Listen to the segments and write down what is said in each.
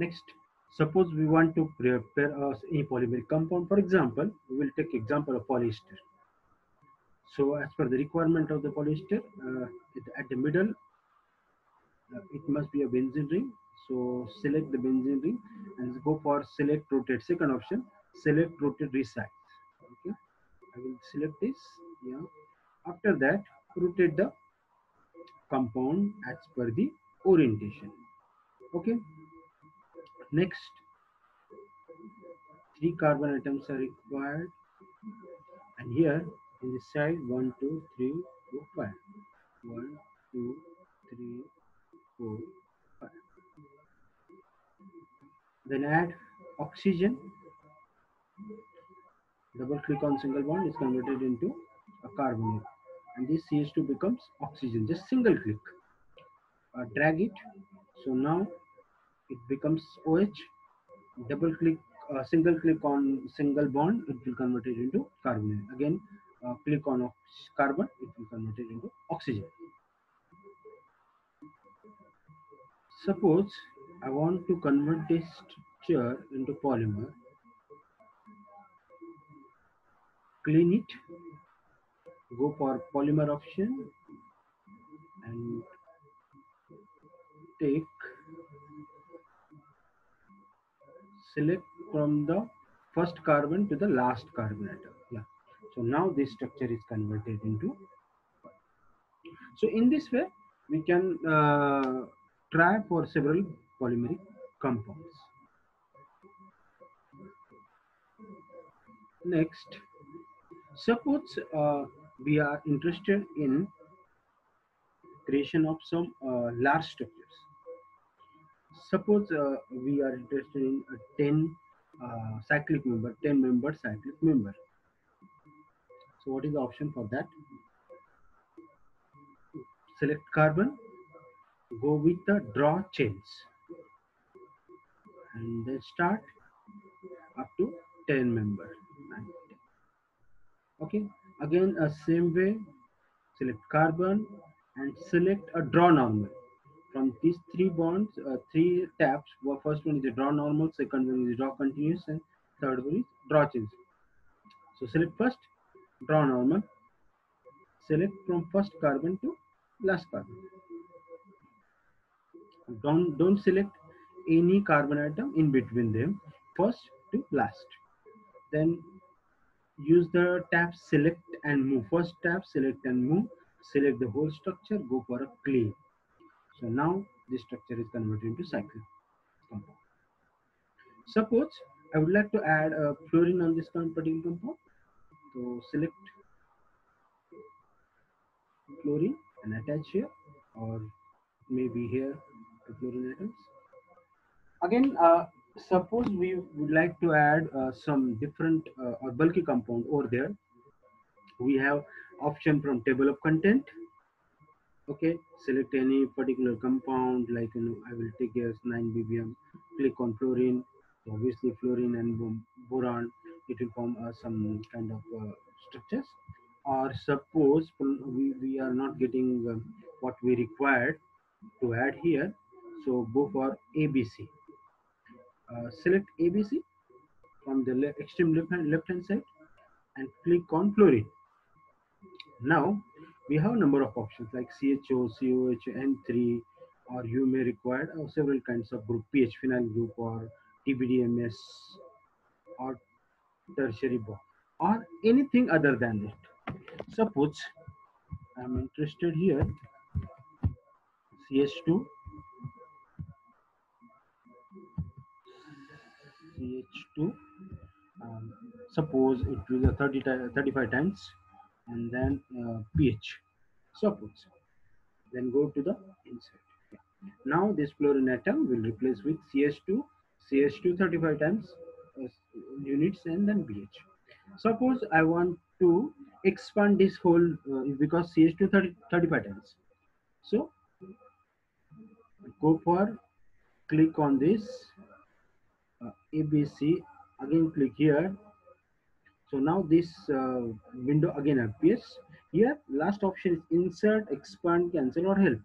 Next, suppose we want to prepare a polymeric compound. For example, we will take example of polyester. So as per the requirement of the polyester, at the middle, it must be a benzene ring. So select the benzene ring and go for select rotate. Second option, select rotate resize. Okay, I will select this. Yeah. After that, rotate the compound as per the orientation. Okay. Next, three carbon atoms are required, and here in this side, 1, 2, 3, 4, 5. 1, 2, 3, 4, 5. Then add oxygen. Double click on single bond is converted into a carbonate, and this CH2 becomes oxygen. Just single click, drag it. So now it becomes OH. Double click, single click on single bond, it will convert it into carbonate. Again, click on carbon, it will convert it into oxygen. Suppose I want to convert this structure into polymer, clean it, go for polymer option and take, select from the first carbon to the last carbon atom. Yeah. So now this structure is converted into. So in this way, we can try for several polymeric compounds. Next, suppose we are interested in creation of some large structures. Suppose we are interested in a 10 cyclic member, 10 member cyclic member. So what is the option for that? Select carbon, go with the draw chains, and then start up to 10 member. Okay, again same way, select carbon and select a draw normal. From these three bonds, three tabs, first one is the draw normal, second one is draw continuous, and third one is draw chains. So select first, draw normal, select from first carbon to last carbon. Don't select any carbon atom in between them, first to last. Then use the tab select and move. First tab select and move, select the whole structure, go for a clean. So now this structure is converted into cyclic compound. Suppose I would like to add a fluorine on this particular compound. So select fluorine and attach here, or maybe here to fluorine atoms. Again, suppose we would like to add some different or bulky compound over there. We have option from table of content. Okay, select any particular compound, like I will take as 9 bbm. Click on fluorine. So obviously fluorine and boron, it will form some kind of structures. Or suppose we are not getting what we required to add here, so go for ABC. Select ABC from the extreme left hand side and click on fluorine. Now we have a number of options like CHO, COH, N3, or you may require several kinds of group, pH phenyl group, or TBDMS, or tertiary bond, or anything other than it. Suppose I'm interested here, CH2, CH2, suppose it will be 35 times, and then pH. Suppose, then go to the insert. Now this fluorine atom will replace with CH2, CH2 35 times units, and then pH. Suppose I want to expand this whole because CH2 35 times. So go for, click on this ABC, again click here. So now this window again appears. Here last option is insert, expand, cancel, or help.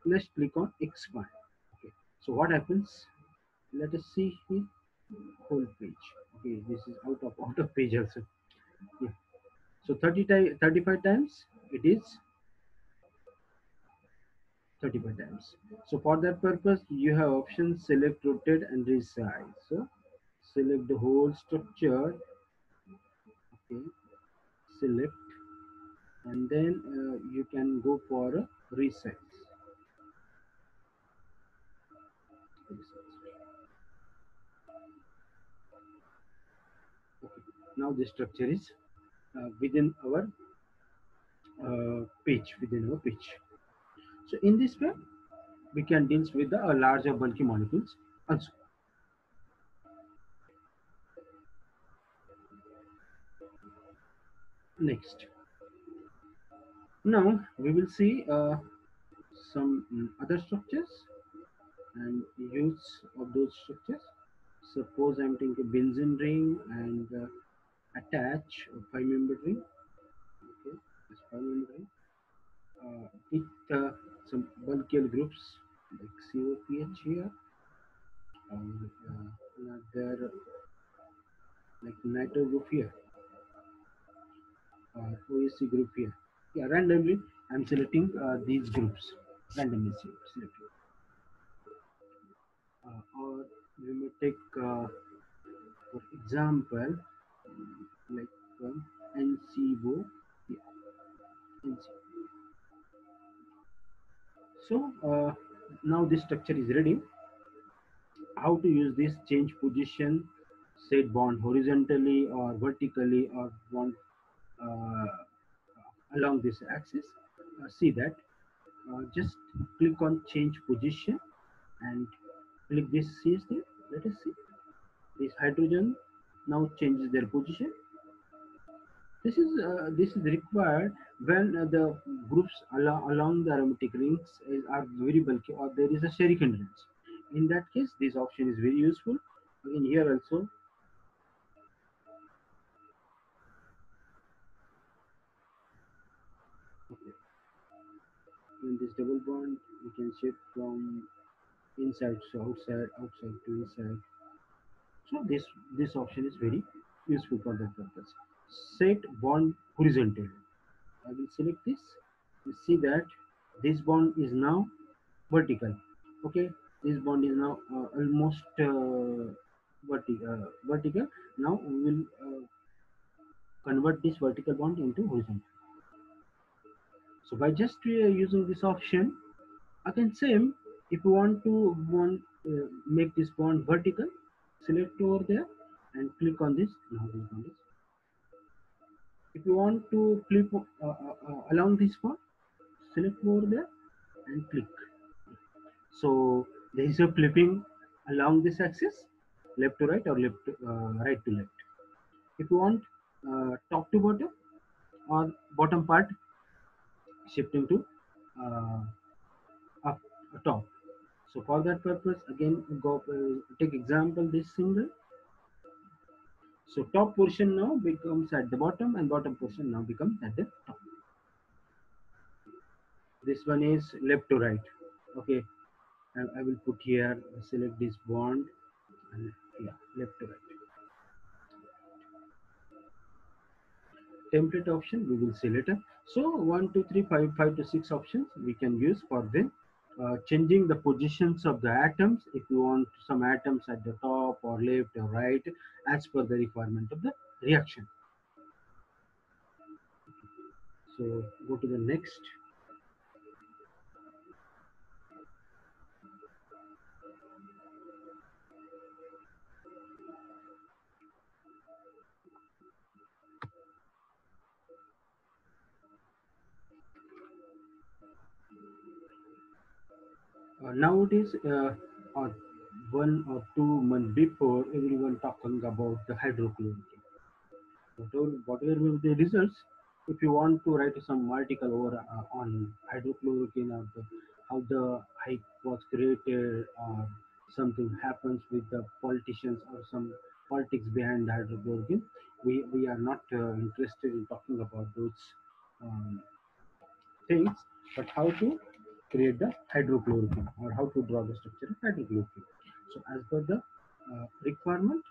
Let's click on expand. Okay. So what happens? let us see the whole page. Okay, this is out of page also. Yeah. So 35 times it is 35 times. So for that purpose, you have options select, rotate, and resize. So select the whole structure. Okay, select, and then you can go for a resize. Okay. Now the structure is within our within our pitch. So in this way, we can deal with the larger bulky molecules also. Next, now we will see some other structures and use of those structures. Suppose I'm taking a benzene ring and attach a 5-membered ring. Okay, this 5-membered ring. With some bulky groups like COPH here, and another like nitro group here, OSC group here. Yeah, randomly I'm selecting these groups. Randomly selecting. Or we may take, for example, like NCO. Yeah, NCO. So now this structure is ready. How to use this change position, set bond horizontally or vertically or bond uh, along this axis. See that just click on change position and click this CST. Let us see this hydrogen now changes their position. This is required when the groups along the aromatic rings are very bulky or there is a steric hindrance. In that case, this option is very useful. Again, here also, okay, in this double bond, we can shift from inside to outside, outside to inside. So this option is very useful for that purpose. Set bond horizontally. I will select this. You see that this bond is now vertical. Okay, this bond is now almost vertical. Now we will convert this vertical bond into horizontal. So by just using this option, again same. If you make this bond vertical, select over there and click on this. Now click on this. If you want to flip along this bond, select over there and click. So there is a flipping along this axis, left to right or left to, right to left. If you want top to bottom or bottom part shifting to uh, up top. So for that purpose, again go take example this single. So top portion now becomes at the bottom and bottom portion now becomes at the top. This one is left to right. Okay, I will put here select this bond and yeah, left to right. Template option we will see later. So 1, 2, 3, 5, 5 to 6 options we can use for the changing the positions of the atoms if you want some atoms at the top or left or right as per the requirement of the reaction. So go to the next. Nowadays, or 1 or 2 months before, everyone talking about the hydrochloroquine. Whatever will be the results, if you want to write some article over on hydrochloroquine or how the hype was created or something happens with the politicians or some politics behind hydrochloroquine, we are not interested in talking about those um, things, but how to create the hydrochloroquine or how to draw the structure of hydrochloroquine. So as per the requirement,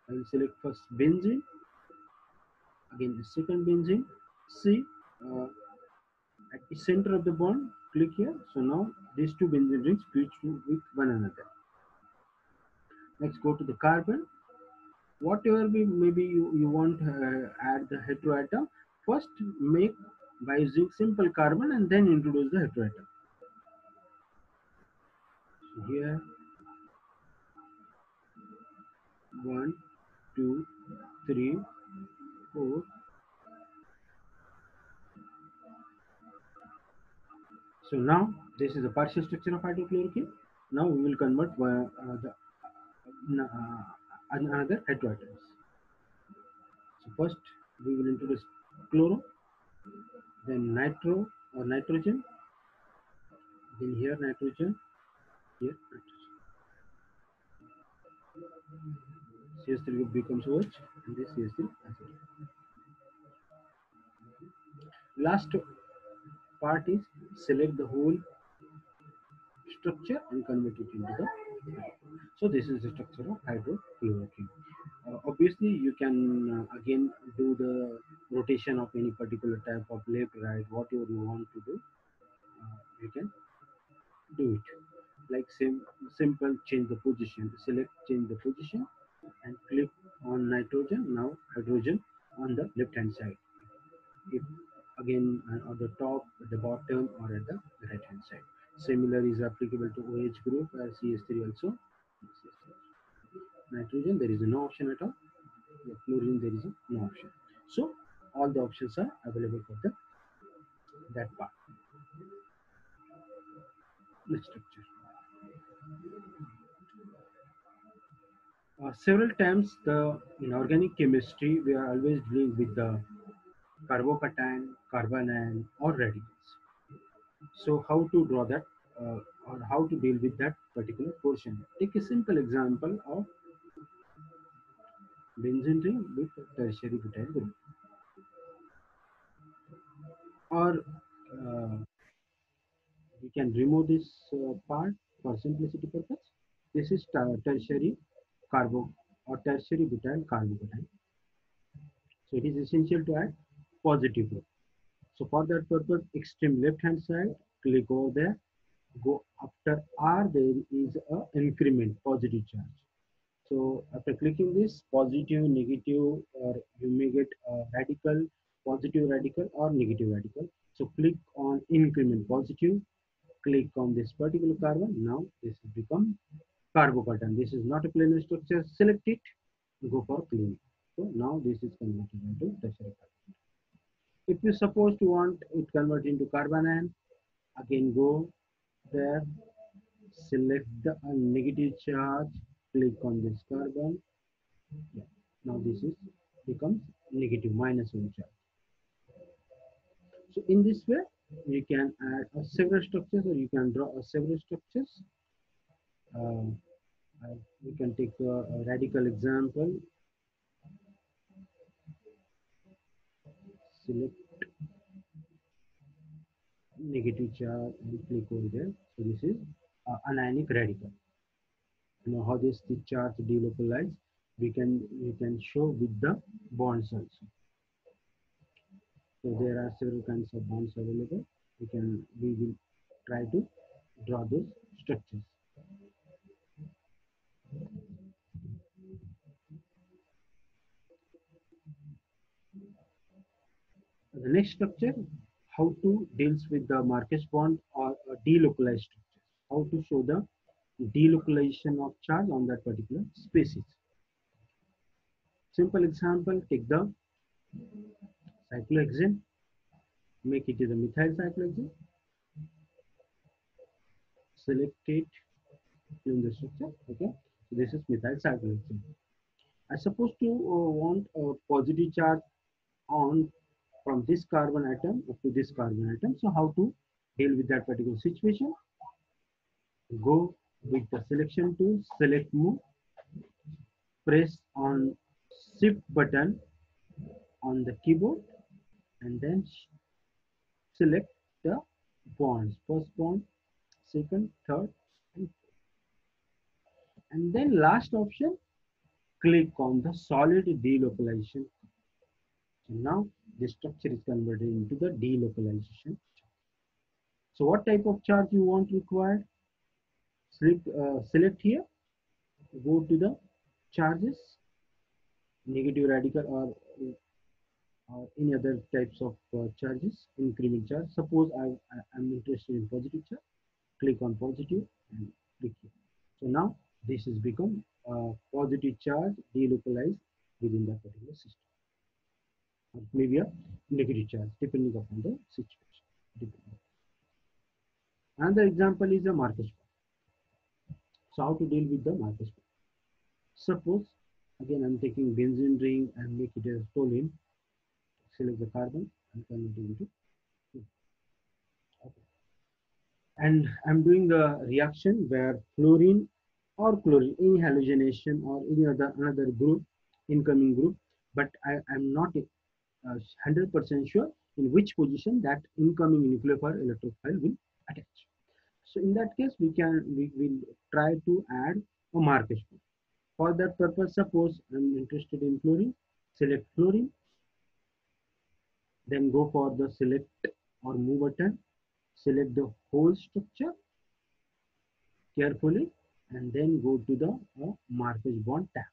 I will select first benzene, again the second benzene. See, uh, at the center of the bond, click here. So now these two benzene rings fuse with one another. Next, go to the carbon. Whatever maybe you want add the heteroatom. First, make by using simple carbon and then introduce the heteroatom. So here, 1, 2, 3, 4. So now this is the partial structure of hydrochloroquine. Now we will convert another heteroatoms. So first we will introduce chloro, then nitro or nitrogen, then here nitrogen, here nitrogen. CH3 becomes OH and this CH3 acid. Last part is select the whole structure and convert it into the. So this is the structure of hydrochloroquine. Obviously, you can again do the rotation of any particular type of left, right, whatever you want to do. You can do it. Like simple change the position. Select change the position and click on nitrogen. Now hydrogen on the left hand side. If again on the top, at the bottom, or at the right hand side. Similar is applicable to OH group or CH3 also. Nitrogen there is no option at all. Fluorine there is no option. So all the options are available for that part. Next structure. Several times in organic chemistry we are always dealing with the carbocation, carbanion or radicals. So how to draw that or how to deal with that particular portion? Take a simple example of benzene ring with tertiary butyl group, or we can remove this part for simplicity purpose. This is tertiary carbo or tertiary butyl carbocation. So it is essential to add positive group. So for that purpose, extreme left hand side, click over there. Go after R, there is a increment positive charge. So after clicking this positive, negative, or you may get a radical, positive radical or negative radical. So click on increment positive, click on this particular carbon. Now this has become carbocation. This is not a planar structure. Select it, go for cleaning. So now this is converted into tertiary carbon. If you suppose you want it convert into carbanion, again go there, select the negative charge, click on this carbon. Yeah. Now this is becomes negative -1 charge. So in this way, you can add several structures, or you can draw several structures. Uh, we can take a radical example. Select negative charge and click over there. So this is anionic radical. You know how this the charge delocalize. We can show with the bonds also. So there are several kinds of bonds available. We will try to draw those structures. The next structure, how to deals with the Marcus bond or delocalized structures. How to show the delocalization of charge on that particular species. Simple example, take the cyclohexane, make it as a methyl cyclohexane, select it in the structure. Okay, so this is methyl cyclohexane. I suppose to want a positive charge on from this carbon atom up to this carbon atom. So how to deal with that particular situation? Go with the selection tool, select move, press on shift button on the keyboard, and then select the bonds, first bond, second, third, and And then last option, click on the solid delocalization. So now the structure is converted into the delocalization. So what type of charge you want required? Select here, go to the charges, negative radical or any other types of charges, increment charge. Suppose I'm interested in positive charge, click on positive and click here. So now this has become positive charge delocalized within that particular system. Or maybe a negative charge depending upon the situation. Another example is a Marcus point. So how to deal with the Marcus point? Suppose again I'm taking benzene ring and make it as toluene. Select the carbon and convert it into two. Okay. And I'm doing a reaction where fluorine or chlorine, any halogenation or any other another group, incoming group, but I'm not 100% sure in which position that incoming nucleophile electrophile will attach. So in that case, we will try to add a Marcus point. For that purpose, suppose I'm interested in fluorine, select fluorine, then go for the select or move button, select the whole structure carefully, and then go to the Marcus bond tab.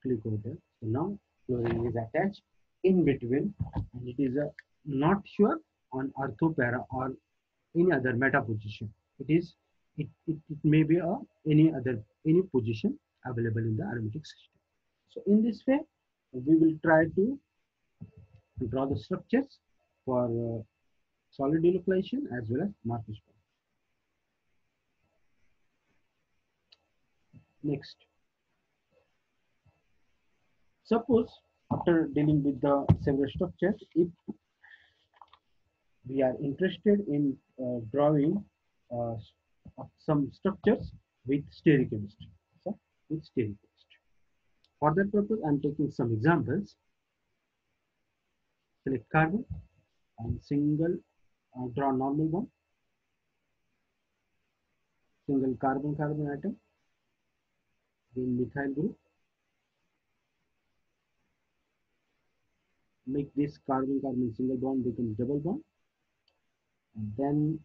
Click over there. So now fluorine is attached in between, and it is not sure on ortho para or any other meta position. It may be any position available in the aromatic system. So in this way, we will try to draw the structures for solid delocalization as well as Marcus bond. Next, suppose after dealing with the several structures, if we are interested in drawing uh, some structures with stereochemistry. So with stereochemistry. For that purpose, I'm taking some examples. Select carbon and single draw normal bond, single carbon atom, then methyl group. Make this carbon single bond becomes double bond, and then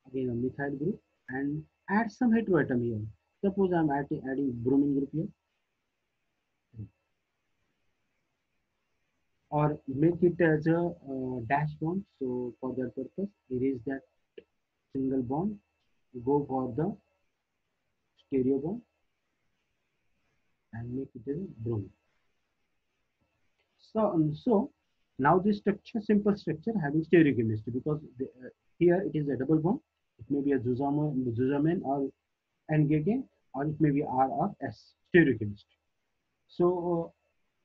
again a methyl group and add some heteroatom here. Suppose I'm adding bromine group here, or make it as a dash bond. So for that purpose, erase that single bond, go for the stereo bond and make it as bromine. So now this structure, simple structure having stereochemistry, because here it is a double bond. It may be a Zusammen or N-Gegen, or it may be R or S, stereochemistry. So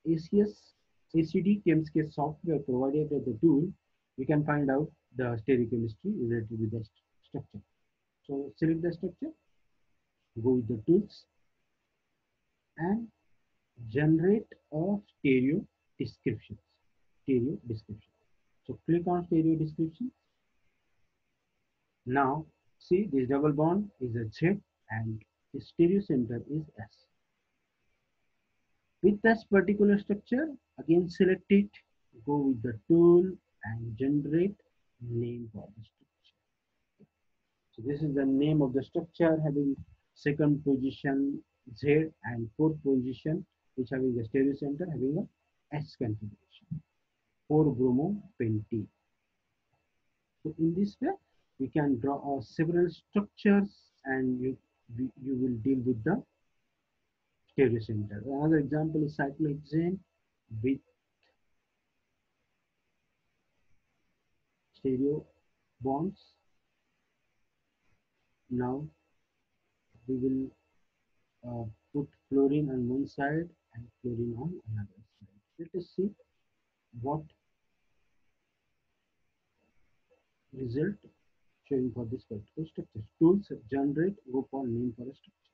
ACS, ACD Chemscape software provided as the tool, we can find out the stereochemistry related with the structure. So select the structure, go with the tools and generate a stereo description. Stereo description. So click on stereo description. Now see this double bond is a Z and the stereo center is S. With this particular structure, again select it, go with the tool and generate name for the structure. So this is the name of the structure having second position Z and fourth position, which having the stereo center having a S configuration. 4-bromo pentene. So in this way, we can draw several structures and you will deal with the stereo center. Another example is cyclohexane with stereo bonds. Now we will put fluorine on one side and fluorine on another side. Let us see what result showing for this particular structure. Tools generate, go for name for a structure.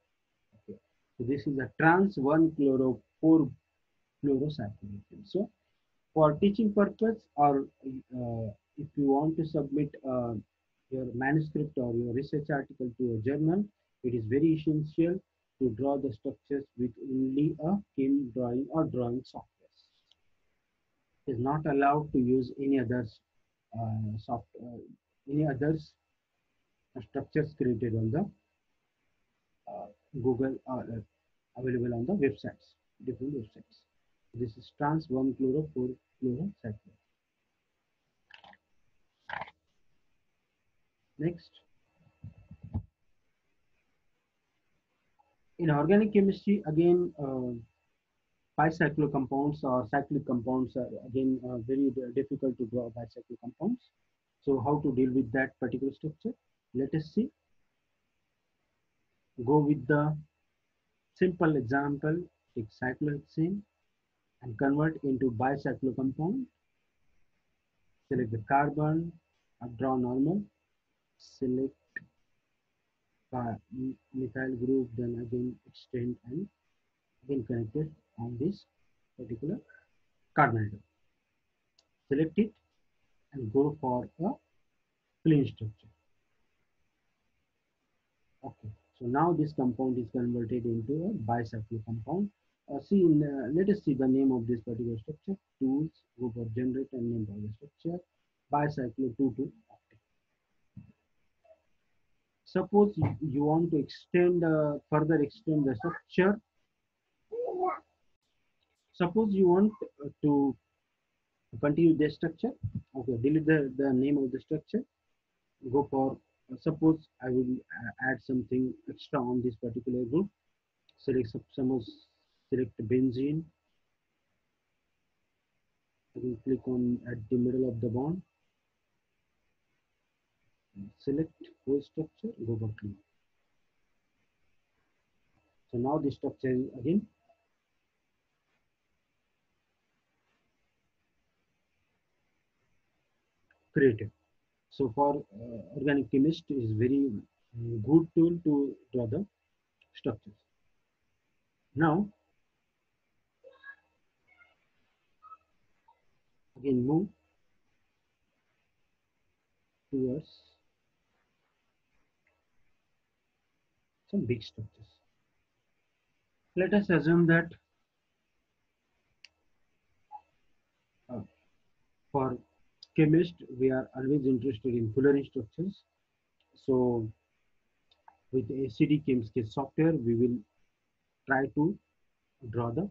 Okay. So this is a trans 1-chloro 4-fluorocyclohexane. So for teaching purpose, or if you want to submit your manuscript or your research article to a journal, it is very essential to draw the structures with only a chem drawing or drawing software. It is not allowed to use any others any others structures created on the Google or available on the websites, different websites. This is trans 1-chloro-4-chlorocyclone. Next, in organic chemistry, again, bicyclic compounds or cyclic compounds are again very difficult to draw bicyclic compounds. So how to deal with that particular structure? Let us see. Go with the simple example, take cyclohexane and convert into bicyclic compound. Select the carbon, draw normal, select methyl group, then again extend and again connected on this particular carbon atom. Select it and go for a clean structure. Okay, so now this compound is converted into a bicyclic compound. Let us see the name of this particular structure. Tools, go for generate and name of the structure. Bicyclo 2,2 octet. Suppose you want to extend further extend the structure. Suppose you want to continue this structure. Okay, delete the name of the structure. Go for suppose I will add something extra on this particular group. Suppose select benzene. I will click on at the middle of the bond. Select whole structure. Go for clean. So now the structure is again created. So for organic chemist is very good tool to draw the structures. Now again move towards some big structures. Let us assume that uh, for chemist we are always interested in Fullerene structures. So with ACD Chemscape software we will try to draw the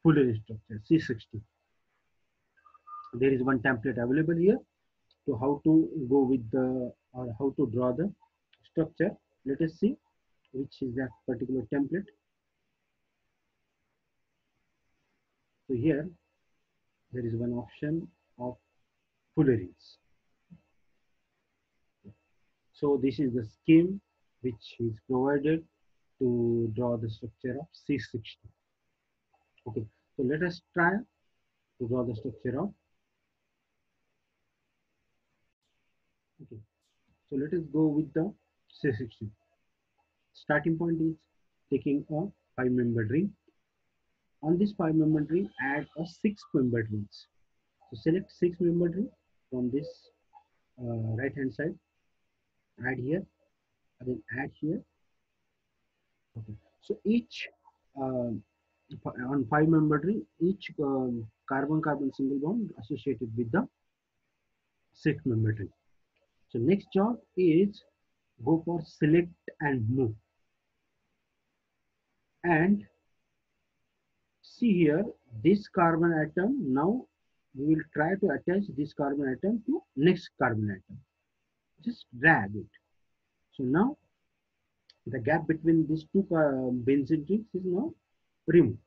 Fullerene structure C60. There is one template available here to how to go with the or how to draw the structure. Let us see which is that particular template. So here there is one option of fullerenes. So this is the scheme which is provided to draw the structure of C60. Okay, so let us try to draw the structure of. Okay, so let us go with the C60. Starting point is taking a 5-membered ring. On this 5-membered ring, add a 6-membered rings. So select 6-membered ring from this right hand side. Add here, and then add here. Okay. So each on 5-membered ring, each carbon-carbon single bond associated with the 6-membered ring. So next job is go for select and move. And see here, this carbon atom, now we will try to attach this carbon atom to next carbon atom. Just drag it. So now the gap between these two benzene rings is now removed.